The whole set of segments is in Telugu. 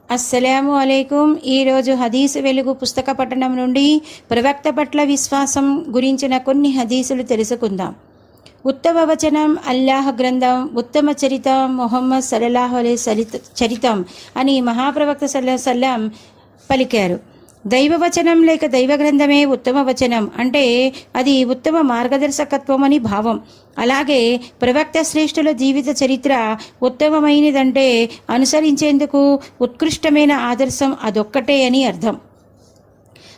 అస్సలాము అలైకుం. ఈరోజు హదీసు వెలుగు పుస్తక పఠనం నుండి ప్రవక్త పట్ల విశ్వాసం గురించిన కొన్ని హదీసులు తెలుసుకుందాం. ఉత్తమ వచనం అల్లాహ్ గ్రంథం, ఉత్తమ చరితం మొహమ్మద్ సల్లల్లాహు అలైహి చరితం అని మహాప్రవక్త సల్లల్లాహు అలైహి వసల్లం పలికారు. దైవవచనం లేక దైవ గ్రంథమే ఉత్తమ వచనం అంటే అది ఉత్తమ మార్గదర్శకత్వం అని భావం. అలాగే ప్రవక్త శ్రేష్ఠుల జీవిత చరిత్ర ఉత్తమమైనదంటే అనుసరించేందుకు ఉత్కృష్టమైన ఆదర్శం అదొక్కటే అని అర్థం.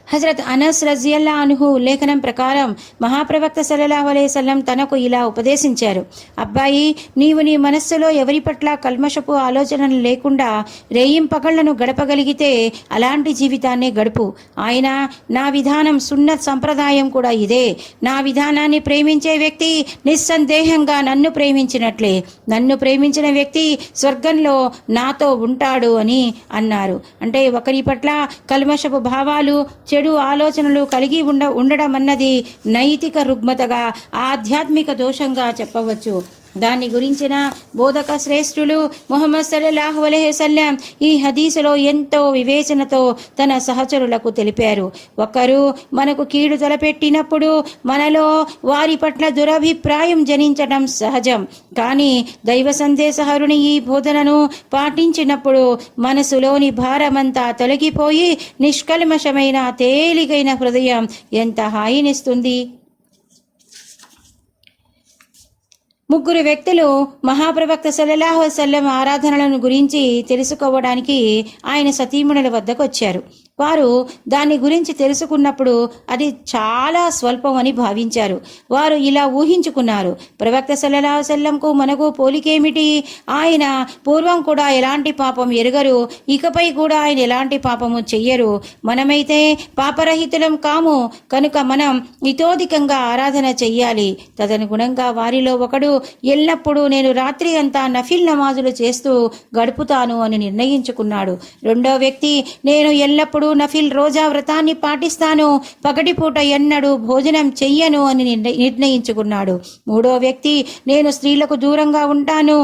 హజరత్ అనస్ రజియల్లా అన్హు ఉల్లేఖనం ప్రకారం మహాప్రవక్త సల్లల్లాహు అలైహి వసల్లం తనకు ఇలా ఉపదేశించారు: అబ్బాయి, నీవు నీ మనస్సులో ఎవరి పట్ల కల్మషపు ఆలోచనలు లేకుండా రేయింపగళ్లను గడపగలిగితే అలాంటి జీవితాన్నే గడుపు. ఆయన నా విధానం సున్నత్ సంప్రదాయం కూడా ఇదే. నా విధానాన్ని ప్రేమించే వ్యక్తి నిస్సందేహంగా నన్ను ప్రేమించినట్లే. నన్ను ప్రేమించిన వ్యక్తి స్వర్గంలో నాతో ఉంటాడు అని అన్నారు. అంటే ఒకరి పట్ల కల్మషపు భావాలు, చెడు ఆలోచనలు కలిగి ఉండడం అన్నది నైతిక రుగ్మతగా, ఆధ్యాత్మిక దోషంగా చెప్పవచ్చు. దాని గురించిన బోధక శ్రేష్ఠులు ముహమ్మద్ సల్లల్లాహు అలైహి వసల్లం ఈ హదీసులో ఎంతో వివేచనతో తన సహచరులకు తెలిపారు. ఒకరు మనకు కీడు తలపెట్టినప్పుడు మనలో వారి పట్ల దురభిప్రాయం జనించడం సహజం. కానీ దైవ సందేశహరుని ఈ బోధనను పాటించినప్పుడు మనసులోని భారమంతా తొలగిపోయి నిష్కల్మషమైన తేలికైన హృదయం ఎంత హాయినిస్తుంది. ముగ్గురు వ్యక్తులు మహాప్రవక్త సల్లల్లాహు అలైహి వసల్లం ఆరాధనలను గురించి తెలుసుకోవడానికి ఆయన సతీమణుల వద్దకు వచ్చారు. వారు దాని గురించి తెలుసుకున్నప్పుడు అది చాలా స్వల్పం అని భావించారు. వారు ఇలా ఊహించుకున్నారు: ప్రవక్త సల్లల్లాహు అలైహి వసల్లంకు మనకు పోలికేమిటి? ఆయన పూర్వం కూడా ఎలాంటి పాపం ఎరుగరు, ఇకపై కూడా ఆయన ఎలాంటి పాపము చెయ్యరు. మనమైతే పాపరహితులం కాము, కనుక మనం ఇతోధికంగా ఆరాధన చెయ్యాలి. తదనుగుణంగా వారిలో ఒకడు ఎల్లప్పుడూ నేను రాత్రి అంతా నఫిల్ నమాజులు చేస్తూ గడుపుతాను అని నిర్ణయించుకున్నాడు. రెండో వ్యక్తి నేను ఎల్లప్పుడూ నఫిల్ రోజా వ్రతాన్ని పాటిస్తాను, పగటిపూట ఎన్నడూ భోజనం చెయ్యను అని నిర్ణయించుకున్నాడు. మూడో వ్యక్తి నేను స్త్రీలకు దూరంగా ఉంటాను,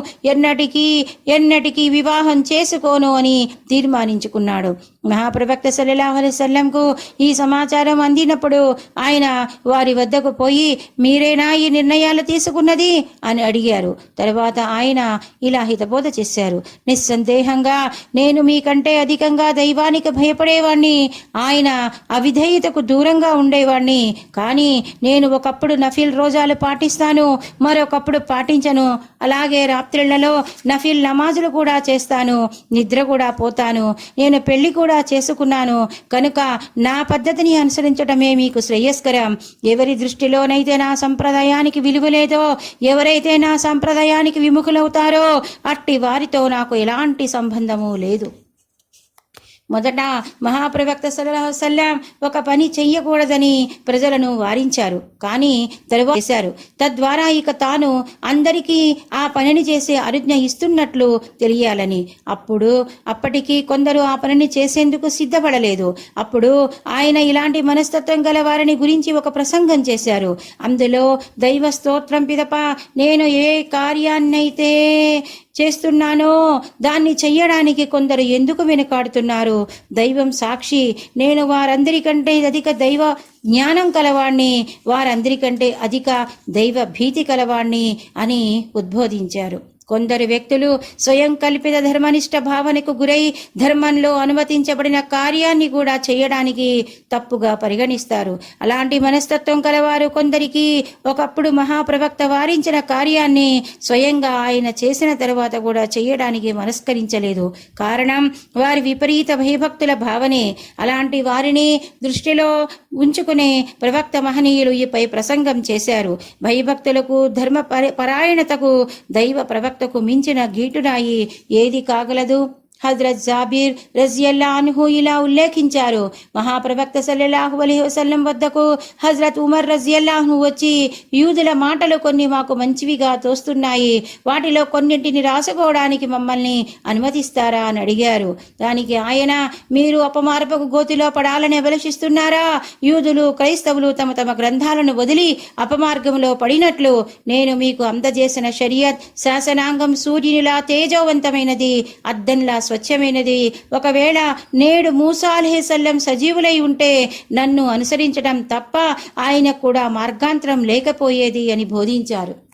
ఎన్నటికీ వివాహం చేసుకోను అని తీర్మానించుకున్నాడు. మహాప్రవక్త సల్లల్లాహు అలైహి వసల్లంకు ఈ సమాచారం అందినప్పుడు ఆయన వారి వద్దకు పోయి, మీరేనా ఈ నిర్ణయాలు తీసుకున్నది అని అడిగారు. తర్వాత ఆయన ఇలా హితబోధ చేశారు: నిస్సందేహంగా నేను మీకంటే అధికంగా దైవానికి భయపడేవాణ్ణి, ఆయన అవిధేయతకు దూరంగా ఉండేవాణ్ణి. కానీ నేను ఒకప్పుడు నఫిల్ రోజాలు పాటిస్తాను, మరొకప్పుడు పాటించను. అలాగే రాత్రిళ్లలో నఫిల్ నమాజులు కూడా చేస్తాను, నిద్ర కూడా పోతాను. నేను పెళ్లి కూడా చేసుకున్నాను, కనుక నా పద్ధతిని అనుసరించడమే మీకు శ్రేయస్కరం. ఎవరి దృష్టిలోనైతే నా సంప్రదాయానికి విలువ లేదో, ఎవరైతే నా సంప్రదాయానికి విముఖులవుతారో అట్టి వారితో నాకు ఎలాంటి సంబంధము లేదు. మొదట మహాప్రవక్త సల్లల్లాహు అలైహి వసల్లం ఒక పని చెయ్యకూడదని ప్రజలను వారించారు, కానీ తరువాత చేశారు. తద్వారా ఇక తాను అందరికీ ఆ పనిని చేసే అనుజ్ఞ ఇస్తున్నట్లు తెలియాలని. అప్పటికి కొందరు ఆ పనిని చేసేందుకు సిద్ధపడలేదు. అప్పుడు ఆయన ఇలాంటి మనస్తత్వం గల వారిని గురించి ఒక ప్రసంగం చేశారు. అందులో దైవ స్తోత్రం పిదప నేను ఏ కార్యాన్నైతే చేస్తున్నానో దాన్ని చెయ్యడానికి కొందరు ఎందుకు వెనుకాడుతున్నారు? దైవం సాక్షి, నేను వారందరికంటే అధిక దైవ జ్ఞానం కలవాణ్ణి, వారందరికంటే అధిక దైవ భీతి కలవాణ్ణి అని ఉద్బోధించారు. కొందరు వ్యక్తులు స్వయం కల్పిత ధర్మనిష్ట భావనకు గురై ధర్మంలో అనుమతించబడిన కార్యాన్ని కూడా చేయడానికి తప్పుగా పరిగణిస్తారు. అలాంటి మనస్తత్వం కలవారు కొందరికి ఒకప్పుడు మహాప్రవక్త వారించిన కార్యాన్ని స్వయంగా ఆయన చేసిన తర్వాత కూడా చేయడానికి మనస్కరించలేదు. కారణం వారి విపరీత భయభక్తుల భావనే. అలాంటి వారిని దృష్టిలో ఉంచుకునే ప్రవక్త మహనీయులు ఈపై ప్రసంగం చేశారు. భయభక్తులకు, ధర్మ పరాయణతకు దైవ ప్రవక్తకు మించిన గీటురాయి ఏది కాగలదు? హజరత్ జాబీర్ రజియల్లాహు అన్హు ఇలా ఉల్లేఖించారు: మహాప్రవక్త సల్లల్లాహు అలైహి వసల్లం వద్దకు హజరత్ ఉమర్ రజియల్లాహు అన్హు వచ్చి, యూదుల మాటలు కొన్ని మాకు మంచివిగా తోస్తున్నాయి, వాటిలో కొన్నింటిని రాసుకోవడానికి మమ్మల్ని అనుమతిస్తారా అని అడిగారు. దానికి ఆయన, మీరు అపమార్పకు గోతిలో పడాలని అభిలషిస్తున్నారా? యూదులు, క్రైస్తవులు తమ తమ గ్రంథాలను వదిలి అపమార్గంలో పడినట్లు నేను మీకు అందజేసిన షరియత్ శాసనాంగం సూర్యునిలా తేజోవంతమైనది, అద్దంలా స్వచ్ఛమైనది. ఒకవేళ నేడు మూసా అలైహిస్సలాం సజీవులై ఉంటే నన్ను అనుసరించడం తప్ప ఆయనకు కూడా మార్గాంతరం లేకపోయేది అని బోధించారు.